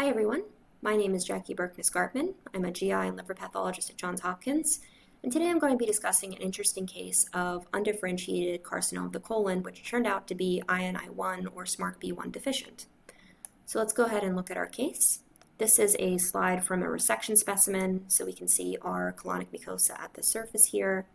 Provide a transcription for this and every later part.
everyone, my name is Jackie Berknes-Gartman. I'm a GI and liver pathologist at Johns Hopkins, and today I'm going to be discussing an interesting case of undifferentiated carcinoma of the colon, which turned out to be INI1 or SMARCB1 deficient. So let's go ahead and look at our case. This is a slide from a resection specimen, so we can see our colonic mucosa at the surface here.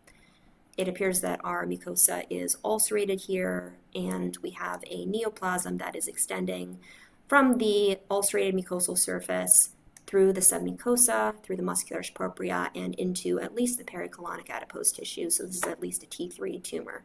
It appears that our mucosa is ulcerated here, and we have a neoplasm that is extending from the ulcerated mucosal surface through the submucosa, through the muscularis propria, and into at least the pericolonic adipose tissue. So this is at least a T3 tumor.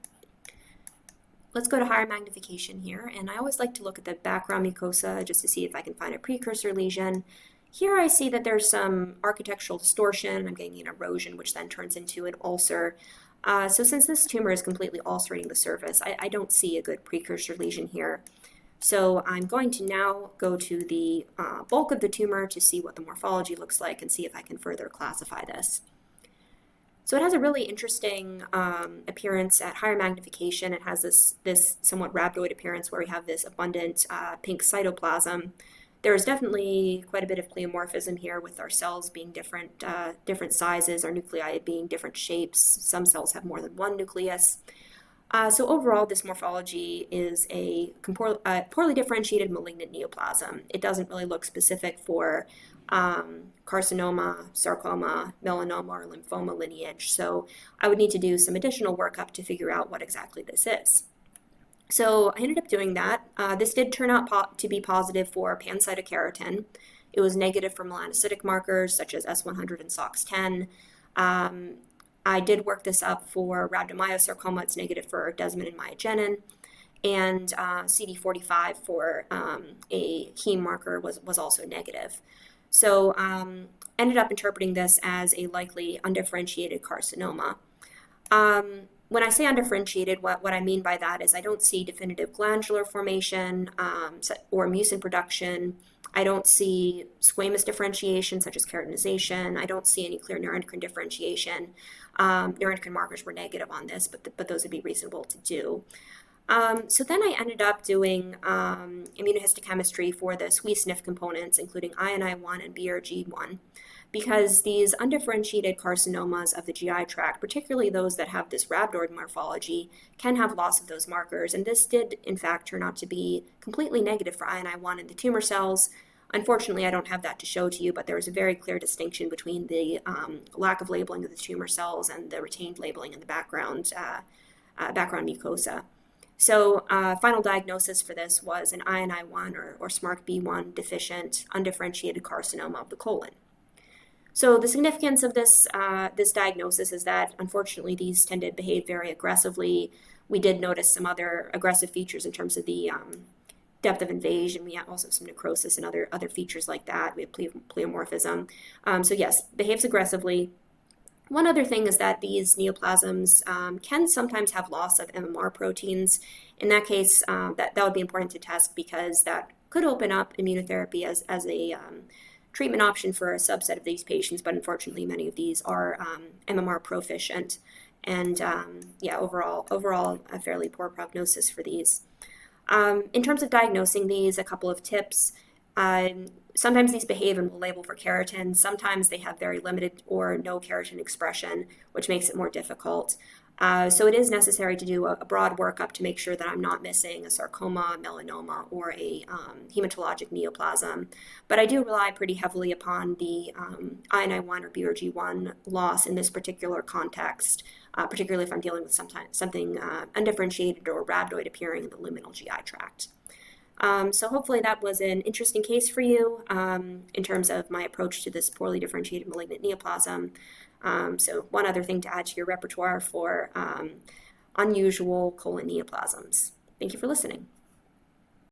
Let's go to higher magnification here, and I always like to look at the background mucosa just to see if I can find a precursor lesion. Here I see that there's some architectural distortion. I'm getting an erosion, which then turns into an ulcer. So since this tumor is completely ulcerating the surface, I don't see a good precursor lesion here. So I'm going to now go to the bulk of the tumor to see what the morphology looks like and see if I can further classify this. So it has a really interesting appearance at higher magnification. It has this somewhat rhabdoid appearance where we have this abundant pink cytoplasm. There is definitely quite a bit of pleomorphism here with our cells being different sizes, our nuclei being different shapes. Some cells have more than one nucleus. So overall, this morphology is a poorly differentiated malignant neoplasm. It doesn't really look specific for carcinoma, sarcoma, melanoma, or lymphoma lineage. So I would need to do some additional workup to figure out what exactly this is. So I ended up doing that. This did turn out to be positive for pancytokeratin. It was negative for melanocytic markers such as S100 and SOX10. I did work this up for rhabdomyosarcoma. It's negative for desmin and myogenin. And CD45 for a heme marker was also negative. So ended up interpreting this as a likely undifferentiated carcinoma. When I say undifferentiated, what I mean by that is I don't see definitive glandular formation or mucin production. I don't see squamous differentiation such as keratinization. I don't see any clear neuroendocrine differentiation. Neuroendocrine markers were negative on this, but those would be reasonable to do. So then I ended up doing immunohistochemistry for the SWE/SNF components, including INI1 and BRG1, because these undifferentiated carcinomas of the GI tract, particularly those that have this rhabdoid morphology, can have loss of those markers. And this did, in fact, turn out to be completely negative for INI1 in the tumor cells. Unfortunately, I don't have that to show to you, but there is a very clear distinction between the lack of labeling of the tumor cells and the retained labeling in the background mucosa. So final diagnosis for this was an INI1 or SMARCB1 deficient undifferentiated carcinoma of the colon. So the significance of this diagnosis is that, unfortunately, these tend to behave very aggressively. We did notice some other aggressive features in terms of the depth of invasion. We also have some necrosis and other features like that. We have pleomorphism. So yes, behaves aggressively. One other thing is that these neoplasms can sometimes have loss of MMR proteins. In that case, that would be important to test because that could open up immunotherapy as a treatment option for a subset of these patients, but unfortunately many of these are MMR proficient, and overall a fairly poor prognosis for these. In terms of diagnosing these, a couple of tips. Sometimes these behave and will label for keratin. Sometimes they have very limited or no keratin expression, which makes it more difficult. So it is necessary to do a broad workup to make sure that I'm not missing a sarcoma, melanoma, or a hematologic neoplasm. But I do rely pretty heavily upon the INI1 or BRG1 loss in this particular context, particularly if I'm dealing with something undifferentiated or rhabdoid appearing in the luminal GI tract. So hopefully that was an interesting case for you in terms of my approach to this poorly differentiated malignant neoplasm. So one other thing to add to your repertoire for unusual colon neoplasms. Thank you for listening.